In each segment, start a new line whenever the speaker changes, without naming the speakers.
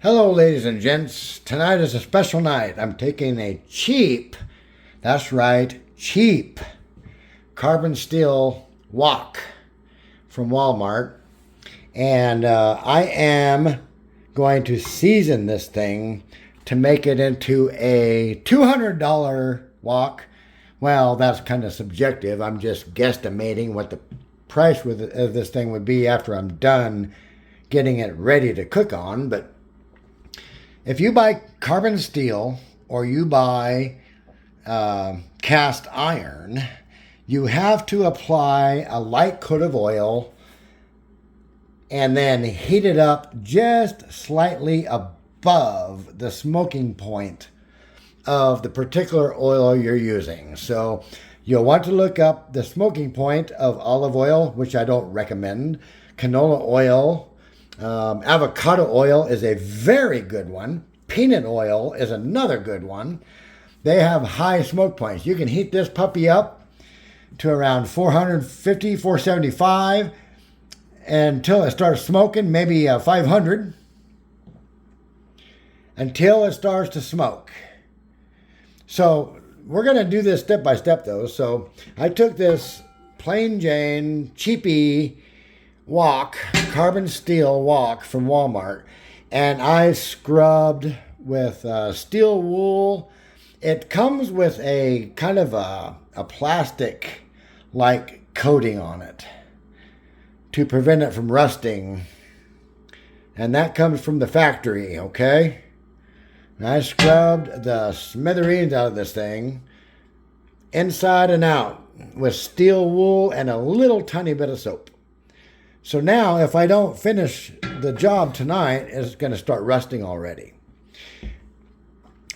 Hello, ladies and gents. Tonight is a special night. I'm taking a cheap, that's right, cheap carbon steel wok from Walmart. And I am going to season this thing to make it into a $200 wok. Well, that's kind of subjective. I'm just guesstimating what the price of this thing would be after I'm done getting it ready to cook on. But if you buy carbon steel or you buy cast iron, you have to apply a light coat of oil and then heat it up just slightly above the smoking point of the particular oil you're using. So you'll want to look up the smoking point of olive oil, which I don't recommend, canola oil. Avocado oil is a very good one. Peanut oil is another good one. They have high smoke points. You can heat this puppy up to around 450, 475 until it starts smoking, maybe 500, until it starts to smoke. So we're going to do this step by step though. So I took this plain Jane, cheapy wok, carbon steel wok from Walmart, and I scrubbed with steel wool. It comes with a kind of a plastic like coating on it to prevent it from rusting, and that comes from the factory, okay? And I scrubbed the smithereens out of this thing inside and out with steel wool and a little tiny bit of soap. So now, if I don't finish the job tonight, it's going to start rusting already.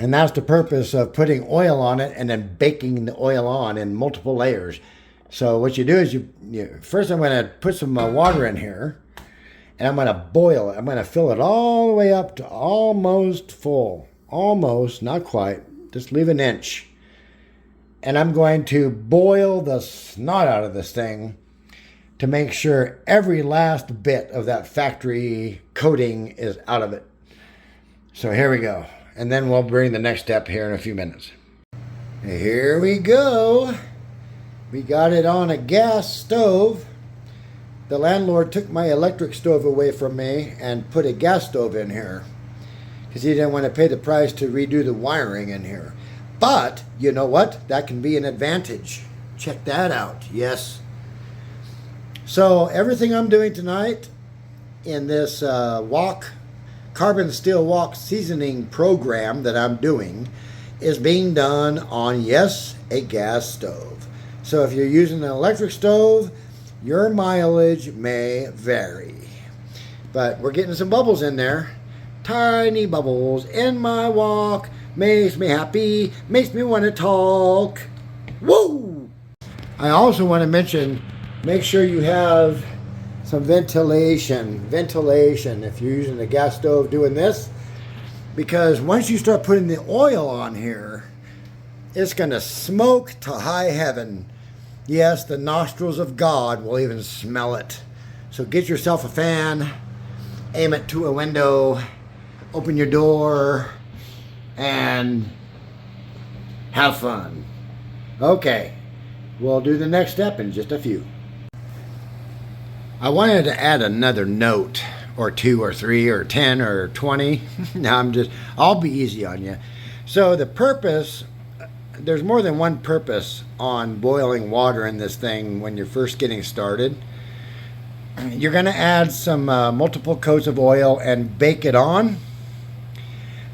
And that's the purpose of putting oil on it and then baking the oil on in multiple layers. So what you do is first I'm going to put some water in here, and I'm going to boil it. I'm going to fill it all the way up to almost full. Almost, not quite. Just leave an inch. And I'm going to boil the snot out of this thing to make sure every last bit of that factory coating is out of it. So here we go. And then we'll bring the next step here in a few minutes. Here we go. We got it on a gas stove. The landlord took my electric stove away from me and put a gas stove in here because he didn't want to pay the price to redo the wiring in here. But you know what? That can be an advantage. Check that out. Yes. So everything I'm doing tonight in this wok, carbon steel wok seasoning program that I'm doing is being done on, yes, a gas stove. So if you're using an electric stove, your mileage may vary. But we're getting some bubbles in there. Tiny bubbles in my wok. Makes me happy. Makes me want to talk. Woo! I also want to mention, make sure you have some ventilation if you're using a gas stove doing this, because once you start putting the oil on here, it's going to smoke to high heaven. Yes, the nostrils of God will even smell it. So get yourself a fan, aim it to a window, open your door, and have fun. Okay, we'll do the next step in just a few. I wanted to add another note or 2 or 3 or 10 or 20. Now I'll be easy on you. So the purpose, there's more than one purpose on boiling water in this thing when you're first getting started. You're going to add some multiple coats of oil and bake it on.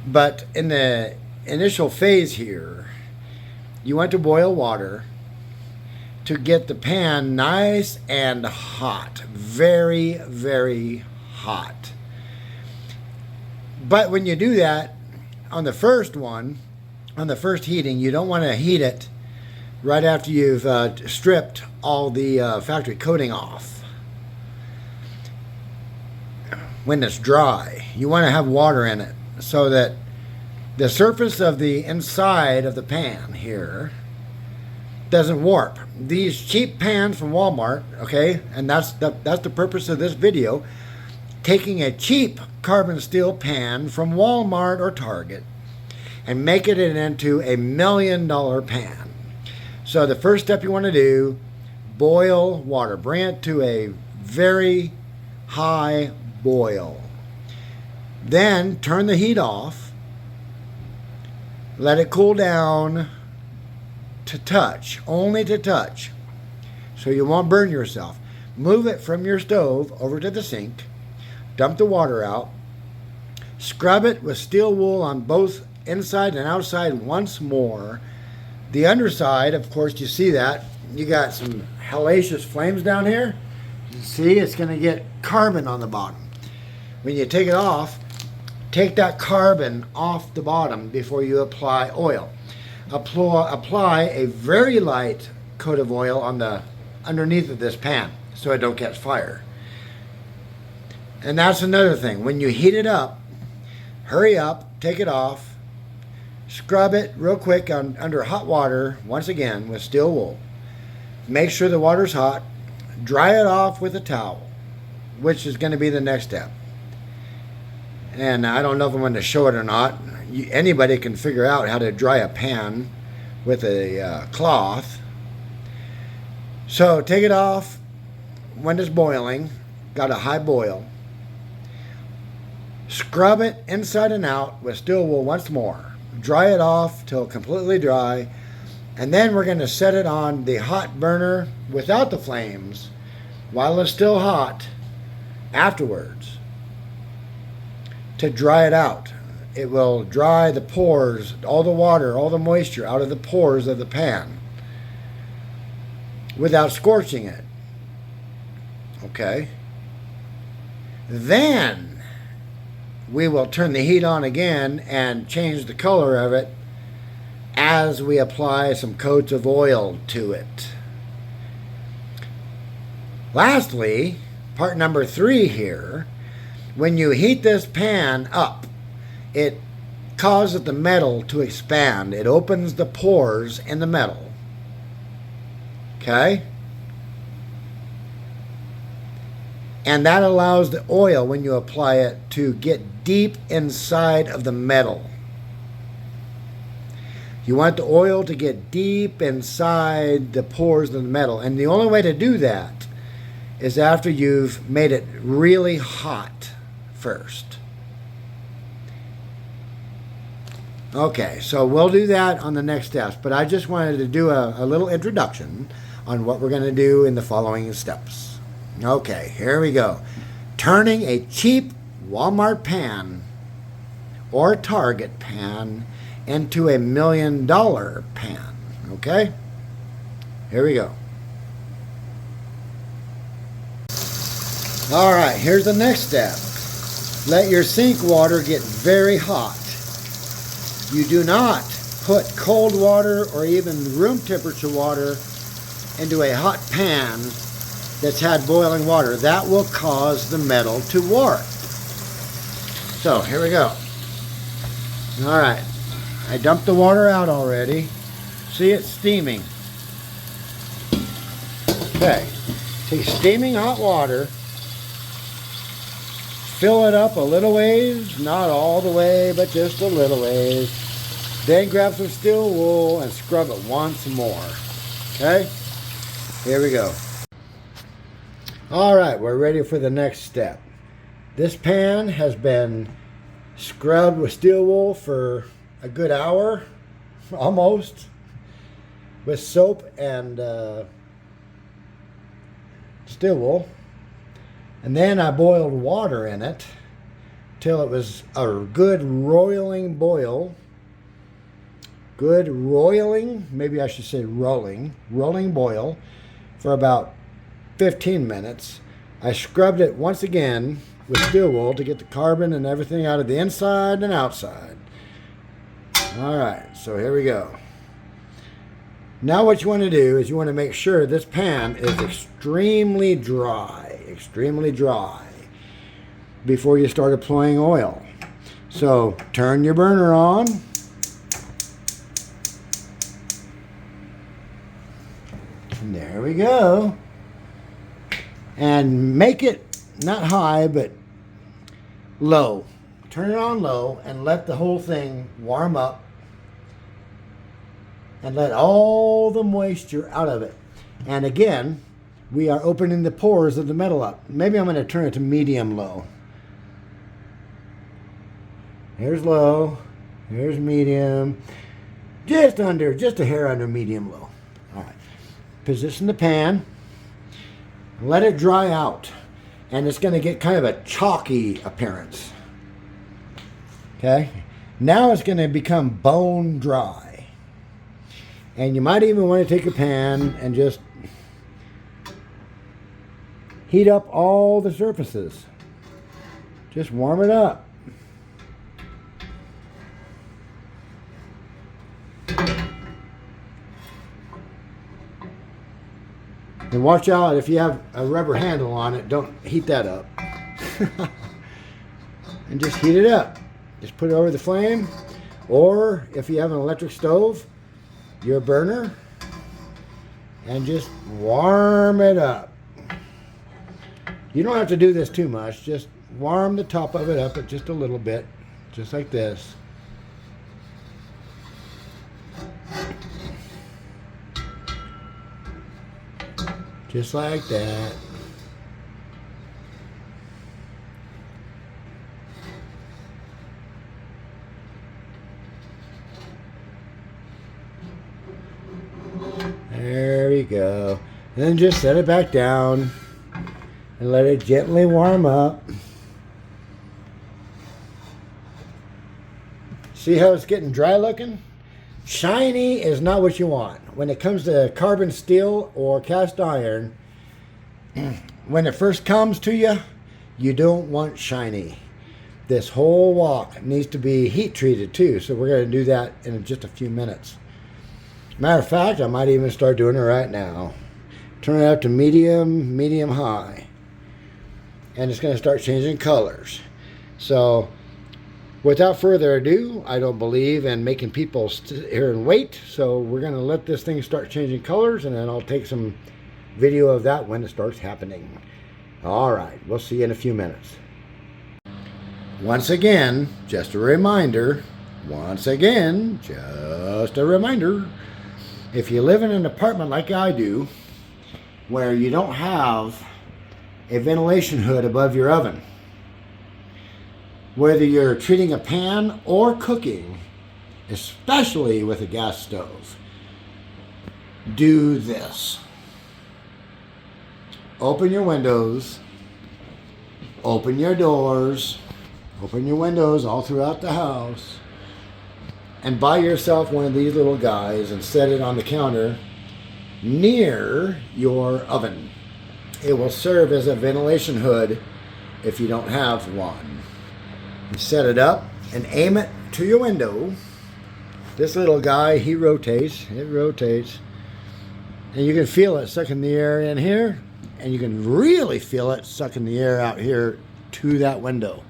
But in the initial phase here, you want to boil water to get the pan nice and hot. Very, very hot. But when you do that, on the first heating, you don't want to heat it right after you've stripped all the factory coating off. When it's dry, you want to have water in it so that the surface of the inside of the pan here doesn't warp. These cheap pans from Walmart, okay, and that's the purpose of this video. taking a cheap carbon steel pan from Walmart or Target and making it into a $1 million pan. So the first step you want to do, boil water. Bring it to a very high boil. Then turn the heat off. Let it cool down to touch, only to touch, so you won't burn yourself. Move it from your stove over to the sink. Dump the water out. Scrub it with steel wool on both inside and outside once more. The underside, of course, you see that. You got some hellacious flames down here. You see, it's going to get carbon on the bottom. When you take it off, take that carbon off the bottom before you apply oil. Apply a very light coat of oil on the underneath of this pan so it don't catch fire. And that's another thing. When you heat it up, hurry up, take it off, scrub it real quick under hot water, once again with steel wool. Make sure the water's hot. Dry it off with a towel, which is going to be the next step. And I don't know if I'm going to show it or not. Anybody can figure out how to dry a pan with a cloth. So take it off when it's boiling, got a high boil. Scrub it inside and out with steel wool once more. Dry it off till completely dry. And then we're going to set it on the hot burner without the flames while it's still hot afterwards to dry it out. It will dry the pores, all the water, all the moisture out of the pores of the pan without scorching it. Okay? Then we will turn the heat on again and change the color of it as we apply some coats of oil to it. Lastly, part number 3 here, when you heat this pan up, it causes the metal to expand. It opens the pores in the metal. Okay? And that allows the oil, when you apply it, to get deep inside of the metal. You want the oil to get deep inside the pores of the metal. And the only way to do that is after you've made it really hot first. Okay, so we'll do that on the next steps. But I just wanted to do a little introduction on what we're going to do in the following steps. Okay, here we go. Turning a cheap Walmart pan or Target pan into a $1 million pan. Okay? Here we go. All right, here's the next step. Let your sink water get very hot. You do not put cold water or even room temperature water into a hot pan that's had boiling water. That will cause the metal to warp. So here we go. All right, I dumped the water out already. See, it's steaming. Okay, take steaming hot water, fill it up a little ways, not all the way, but just a little ways. Then grab some steel wool and scrub it once more. Okay, here we go. All right, we're ready for the next step. This pan has been scrubbed with steel wool for a good hour, almost, with soap and steel wool. And then I boiled water in it till it was a good roiling boil. Good roiling, maybe I should say rolling boil for about 15 minutes. I scrubbed it once again with steel wool to get the carbon and everything out of the inside and outside. All right, so here we go. Now what you want to do is you want to make sure this pan is extremely dry before you start applying oil. So turn your burner on. And there we go. And make it not high, but low. Turn it on low and let the whole thing warm up and let all the moisture out of it. And again, we are opening the pores of the metal up. Maybe I'm going to turn it to medium low. Here's low. Here's medium. Just a hair under medium low. All right. Position the pan. Let it dry out. And it's going to get kind of a chalky appearance. Okay? Now it's going to become bone dry. And you might even want to take a pan and just heat up all the surfaces. Just warm it up. And watch out, if you have a rubber handle on it, don't heat that up. And just heat it up. Just put it over the flame. Or if you have an electric stove, your burner, and just warm it up. You don't have to do this too much. Just warm the top of it up at just a little bit, just like this. Just like that. There we go. And then just set it back down and let it gently warm up. See how it's getting dry looking? Shiny is not what you want. When it comes to carbon steel or cast iron, when it first comes to you, you don't want shiny. This whole wok needs to be heat treated too, so we're going to do that in just a few minutes. Matter of fact, I might even start doing it right now. Turn it up to medium, medium high. And it's going to start changing colors. So, without further ado, I don't believe in making people sit here and wait. So we're going to let this thing start changing colors, and then I'll take some video of that when it starts happening. All right, we'll see you in a few minutes. Once again, just a reminder. If you live in an apartment like I do, where you don't have a ventilation hood above your oven, whether you're treating a pan or cooking, especially with a gas stove, do this. Open your windows, open your doors, open your windows all throughout the house, and buy yourself one of these little guys and set it on the counter near your oven. It will serve as a ventilation hood if you don't have one. You set it up and aim it to your window. This little guy, it rotates. And you can feel it sucking the air in here, and you can really feel it sucking the air out here to that window.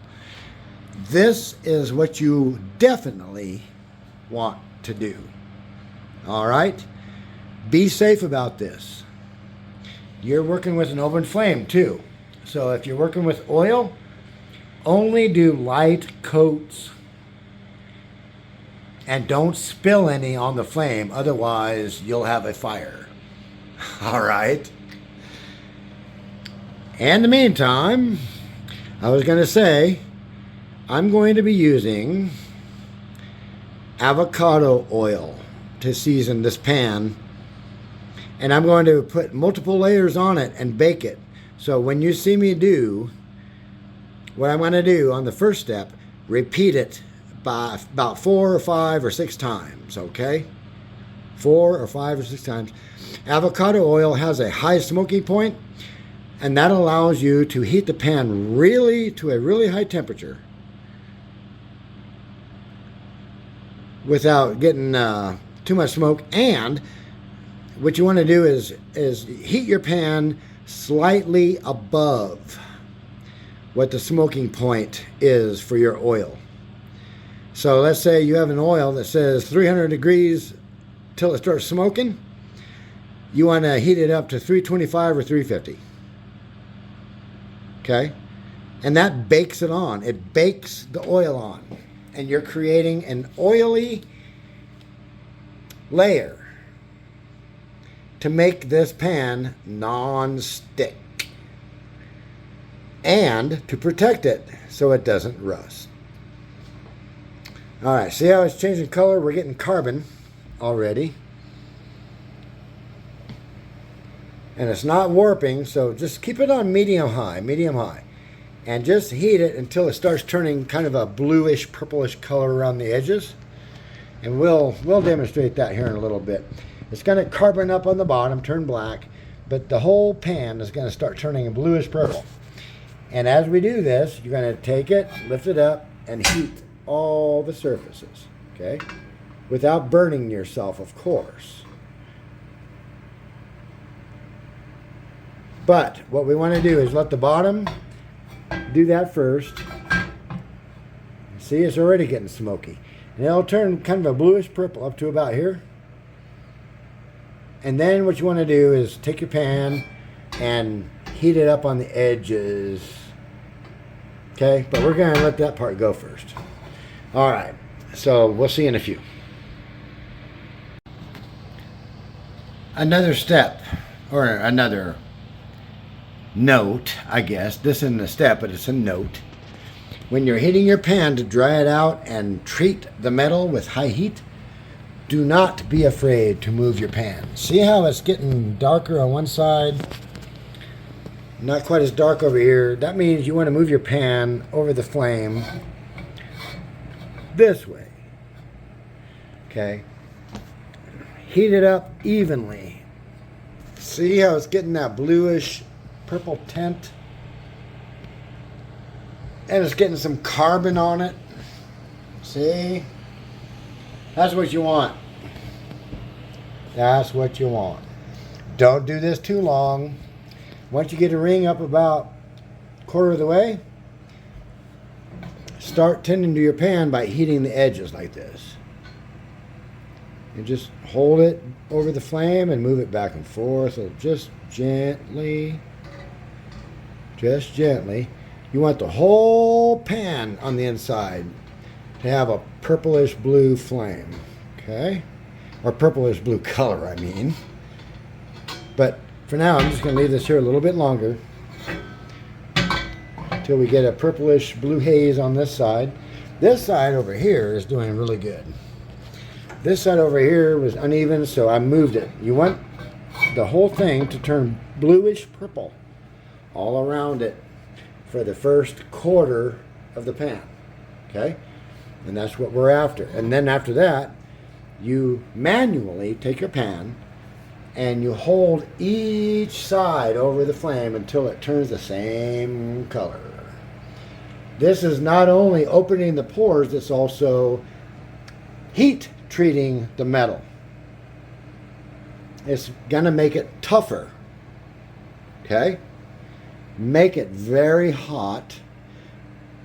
This is what you definitely want to do. All right? Be safe about this. You're working with an open flame too. So if you're working with oil, only do light coats and don't spill any on the flame. Otherwise, you'll have a fire. All right? In the meantime, I was going to say, I'm going to be using avocado oil to season this pan. And I'm going to put multiple layers on it and bake it. So when you see me do what I'm going to do on the first step, repeat it by about 4 or 5 or 6 times, okay? 4 or 5 or 6 times. Avocado oil has a high smoking point, and that allows you to heat the pan to a really high temperature without getting too much smoke. And what you want to do is heat your pan slightly above what the smoking point is for your oil. So let's say you have an oil that says 300 degrees till it starts smoking. You want to heat it up to 325 or 350. Okay? And that bakes it on. It bakes the oil on. And you're creating an oily layer to make this pan non-stick and to protect it so it doesn't rust. All right, see how it's changing color? We're getting carbon already. And it's not warping, so just keep it on medium high. And just heat it until it starts turning kind of a bluish, purplish color around the edges. And we'll demonstrate that here in a little bit. It's going to carbon up on the bottom, turn black, but the whole pan is going to start turning a bluish purple. And as we do this, you're going to take it, lift it up, and heat all the surfaces, okay? Without burning yourself, of course. But what we want to do is let the bottom do that first. See, it's already getting smoky. And it'll turn kind of a bluish purple up to about here. And then what you want to do is take your pan and heat it up on the edges. Okay, but we're going to let that part go first. All right, so we'll see in a few. Another step, or another note, I guess. This isn't a step, but it's a note. When you're heating your pan to dry it out and treat the metal with high heat, do not be afraid to move your pan. See how it's getting darker on one side? Not quite as dark over here. That means you want to move your pan over the flame this way. Okay. Heat it up evenly. See how it's getting that bluish purple tint? And it's getting some carbon on it. See? That's what you want. That's what you want. Don't do this too long. Once you get a ring up about a quarter of the way, start tending to your pan by heating the edges like this. And just hold it over the flame and move it back and forth. So just gently. Just gently. You want the whole pan on the inside to have a purplish blue flame. Okay? Or purplish blue color, I mean. But for now, I'm just going to leave this here a little bit longer until we get a purplish blue haze on this side. This side over here is doing really good. This side over here was uneven, so I moved it. You want the whole thing to turn bluish purple all around it for the first quarter of the pan. Okay? And that's what we're after. And then after that, you manually take your pan and you hold each side over the flame until it turns the same color. This is not only opening the pores, it's also heat treating the metal. It's going to make it tougher. Okay? Make it very hot,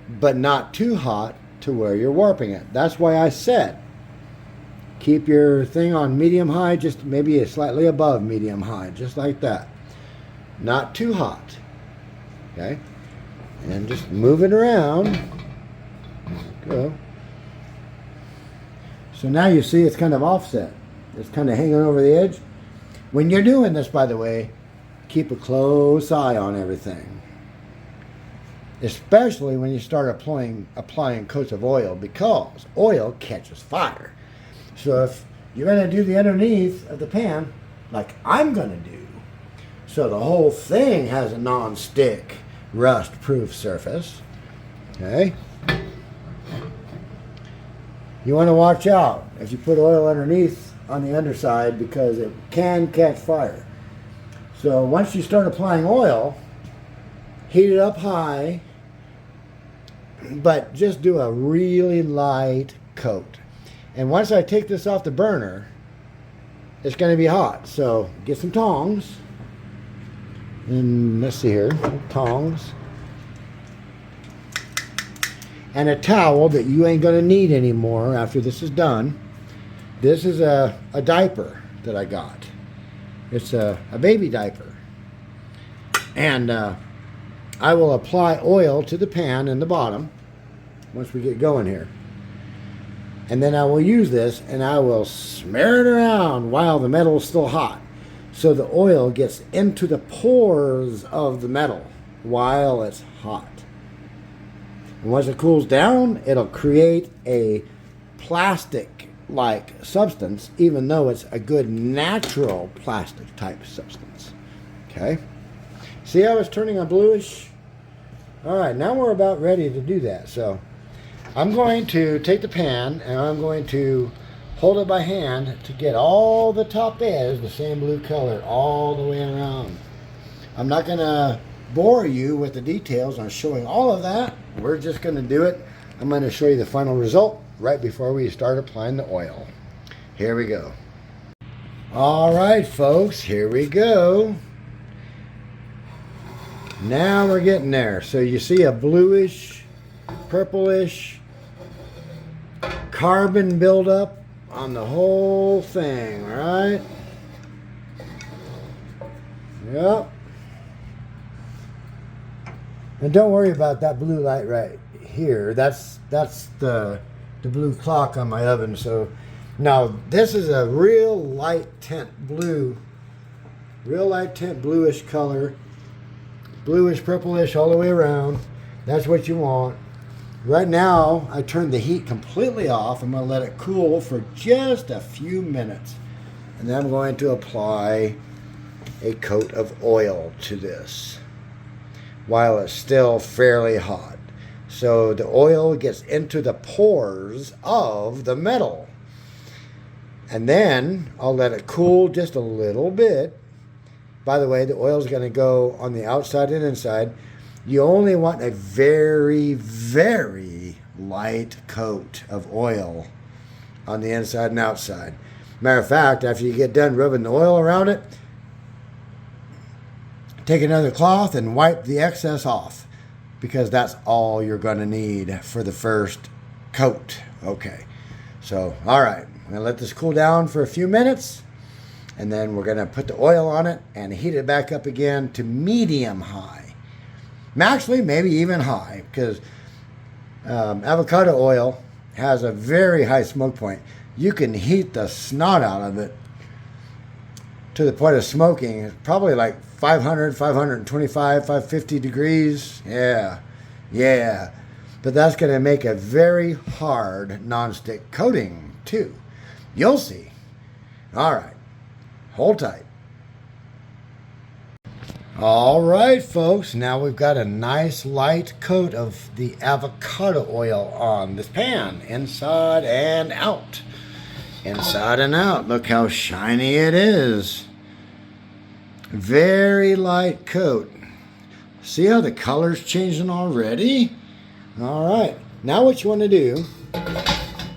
but not too hot to where you're warping it. That's why I said keep your thing on medium high, just maybe slightly above medium high, just like that. Not too hot. Okay? And just move it around. Go. So now you see it's kind of offset. It's kind of hanging over the edge. When you're doing this, by the way, keep a close eye on everything. Especially when you start applying coats of oil, because oil catches fire. So if you're going to do the underneath of the pan, like I'm going to do, so the whole thing has a non-stick, rust-proof surface, okay? You want to watch out if you put oil underneath on the underside because it can catch fire. So once you start applying oil, heat it up high, but just do a really light coat. And once I take this off the burner, it's going to be hot. So get some tongs. And let's see here, tongs. And a towel that you ain't going to need anymore after this is done. This is a diaper that I got. It's a baby diaper. And I will apply oil to the pan in the bottom once we get going here. And then I will use this and I will smear it around while the metal is still hot. So the oil gets into the pores of the metal while it's hot. And once it cools down, it'll create a plastic-like substance, even though it's a good natural plastic type substance. Okay? See how it's turning a bluish? All right, now we're about ready to do that. So I'm going to take the pan and I'm going to hold it by hand to get all the top edge the same blue color all the way around. I'm not going to bore you with the details on showing all of that. We're just going to do it. I'm going to show you the final result right before we start applying the oil. Here we go. All right, folks, here we go. Now we're getting there. So you see a bluish, purplish carbon buildup on the whole thing, right? Yep. And don't worry about that blue light right here. That's the blue clock on my oven. So now this is a real light tint blue, real light tint bluish color, bluish purplish all the way around. That's what you want. Right now I turned the heat completely off. I'm going to let it cool for just a few minutes, and then I'm going to apply a coat of oil to this while it's still fairly hot. So the oil gets into the pores of the metal. And then I'll let it cool just a little bit. By the way, the oil is going to go on the outside and inside. You only want a very, very light coat of oil on the inside and outside. Matter of fact, after you get done rubbing the oil around it, take another cloth and wipe the excess off, because that's all you're going to need for the first coat. Okay, so all right, I'm going to let this cool down for a few minutes, and then we're going to put the oil on it and heat it back up again to medium high. Actually, maybe even high, because avocado oil has a very high smoke point. You can heat the snot out of it to the point of smoking. It's probably like 500, 525, 550 degrees. Yeah. But that's going to make a very hard nonstick coating too. You'll see. All right. Hold tight. All right, folks. Now we've got a nice light coat of the avocado oil on this pan, inside and out. Inside and out. Look how shiny it is. Very light coat. See how the color's changing already? All right. Now what you want to do,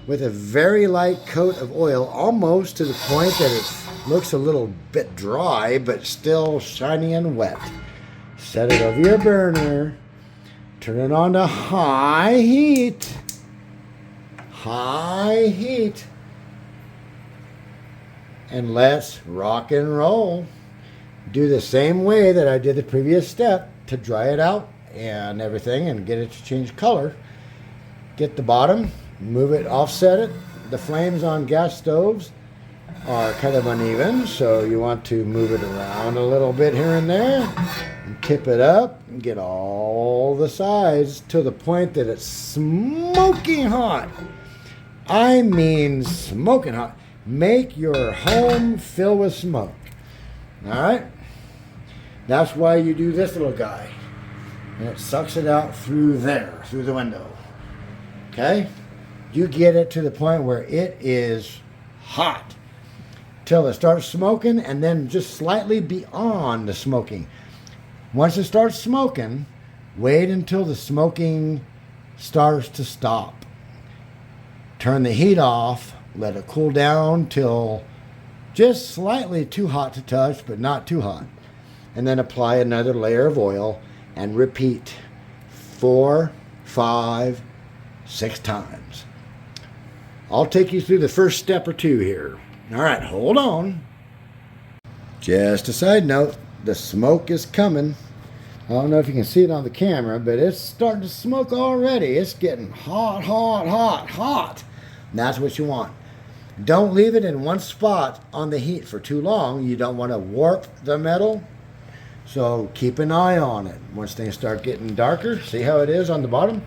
with a very light coat of oil, almost to the point that it looks a little bit dry, but still shiny and wet. Set it over your burner. Turn it on to high heat. High heat. And let's rock and roll. Do the same way that I did the previous step to dry it out and everything and get it to change color. Get the bottom, move it, offset it. The flames on gas stoves are kind of uneven, so you want to move it around a little bit here and there and tip it up and get all the sides to the point that it's smoking hot. I mean smoking hot. Make your home fill with smoke. All right? That's why you do this little guy. And it sucks it out through there, through the window. Okay? You get it to the point where it is hot till it starts smoking, and then just slightly beyond the smoking. Once it starts smoking, wait until the smoking starts to stop. Turn the heat off. Let it cool down till just slightly too hot to touch, but not too hot. And then apply another layer of oil and repeat 4, 5, 6 times. I'll take you through the first step or two here. All right, hold on. Just a side note, the smoke is coming. I don't know if you can see it on the camera, but it's starting to smoke already. It's getting hot, hot, hot, hot. And that's what you want. Don't leave it in one spot on the heat for too long. You don't want to warp the metal. So keep an eye on it. Once things start getting darker, see how it is on the bottom?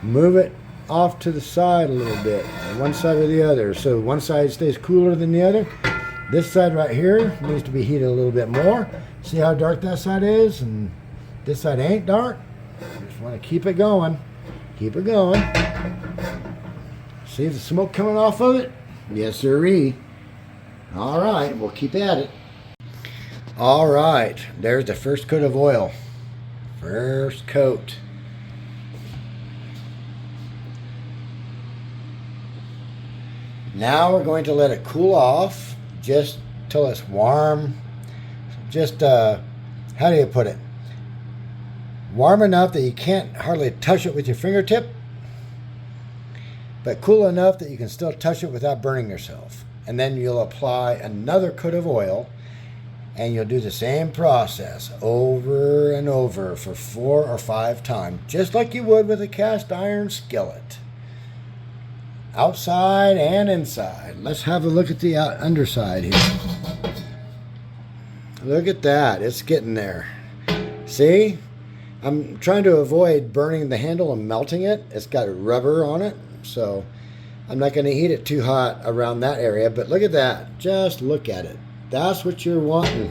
Move it off to the side a little bit, one side or the other. So one side stays cooler than the other. This side right here needs to be heated a little bit more. See how dark that side is? And this side ain't dark. Just want to keep it going. Keep it going. See the smoke coming off of it? Yes, sirree. All right, we'll keep at it. All right, there's the first coat of oil. First coat. Now we're going to let it cool off just till it's warm. Just, how do you put it? Warm enough that you can't hardly touch it with your fingertip, but cool enough that you can still touch it without burning yourself. And then you'll apply another coat of oil, and you'll do the same process over and over for 4 or 5 times, just like you would with a cast iron skillet. Outside and inside. Let's have a look at the underside here. Look at that. It's getting there. See? I'm trying to avoid burning the handle and melting it. It's got rubber on it, so I'm not going to heat it too hot around that area. But look at that. Just look at it. That's what you're wanting.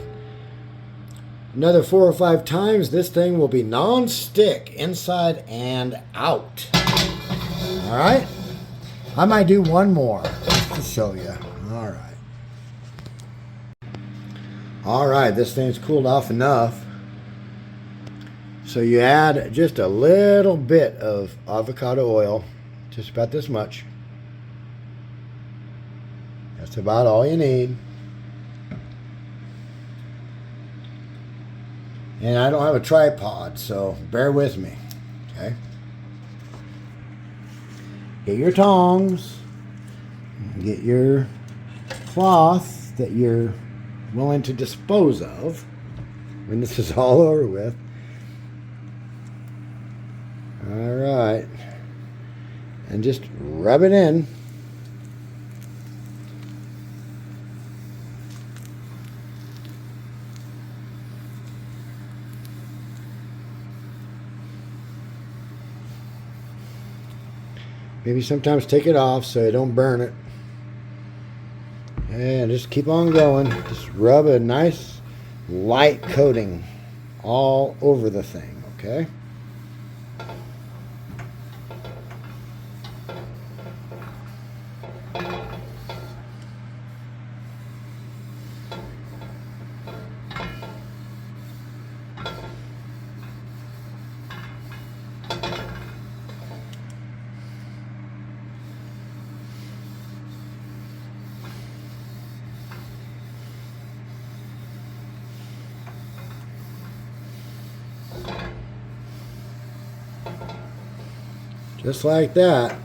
Another 4 or 5 times, this thing will be non-stick inside and out. All right? I might do one more just to show you. All right. All right, this thing's cooled off enough. So you add just a little bit of avocado oil, just about this much. That's about all you need. And I don't have a tripod, so bear with me, okay? Get your tongs, get your cloth that you're willing to dispose of when this is all over with. All right, and just rub it in. Maybe sometimes take it off so you don't burn it. And just keep on going. Just rub a nice light coating all over the thing, okay? Just like that.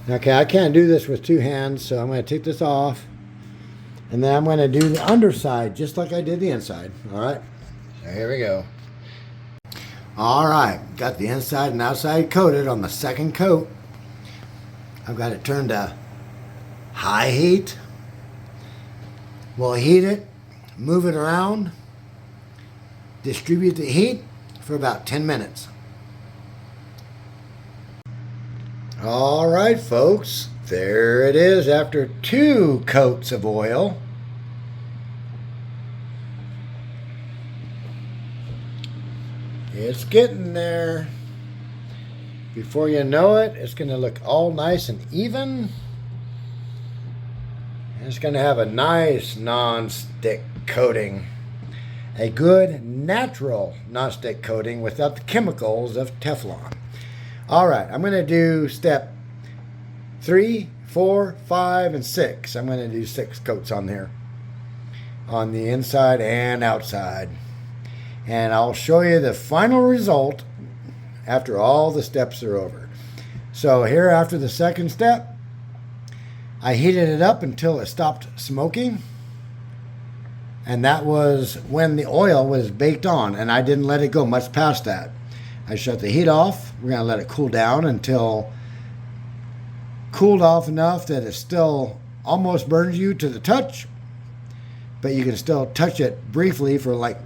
Okay, I can't do this with 2 hands, so I'm going to take this off. And then I'm going to do the underside just like I did the inside. All right, so here we go. All right, got the inside and outside coated on the second coat. I've got it turned to high heat. We'll heat it, move it around, distribute the heat for about 10 minutes. All right, folks, there it is after 2 coats of oil. It's getting there. Before you know it, it's going to look all nice and even. And it's going to have a nice non-stick coating. A good natural non-stick coating without the chemicals of Teflon. All right, I'm going to do step 3, 4, 5, and 6. I'm going to do 6 coats on there, on the inside and outside. And I'll show you the final result after all the steps are over. So here after the second step, I heated it up until it stopped smoking. And that was when the oil was baked on, and I didn't let it go much past that. I shut the heat off. We're going to let it cool down until cooled off enough that it still almost burns you to the touch, but you can still touch it briefly for like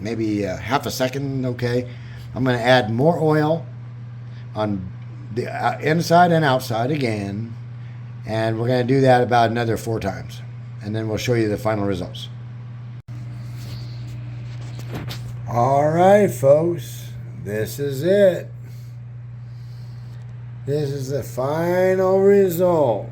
maybe half a second. Okay, I'm going to add more oil on the inside and outside again, and we're going to do that about another 4 times, and then we'll show you the final results. All right, folks, this is it. This is the final result.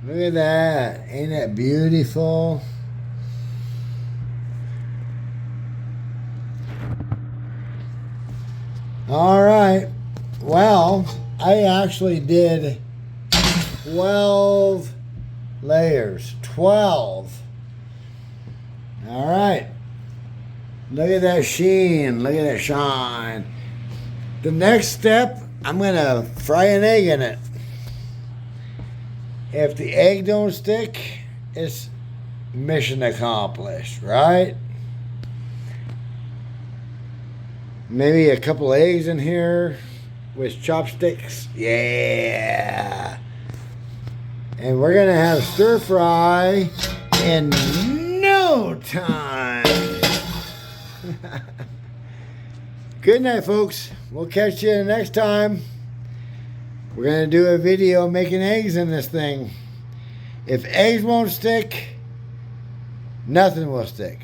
Look at that. Ain't that beautiful? All right. Well, I actually did 12 layers. 12. All right. Look at that sheen. Look at that shine. The next step, I'm going to fry an egg in it. If the egg don't stick, it's mission accomplished, right? Maybe a couple eggs in here with chopsticks. Yeah. And we're going to have stir fry in no time. Good night, folks. We'll catch you next time. We're going to do a video making eggs in this thing. If eggs won't stick, nothing will stick.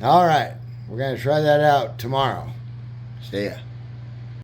All right. We're going to try that out tomorrow. See ya.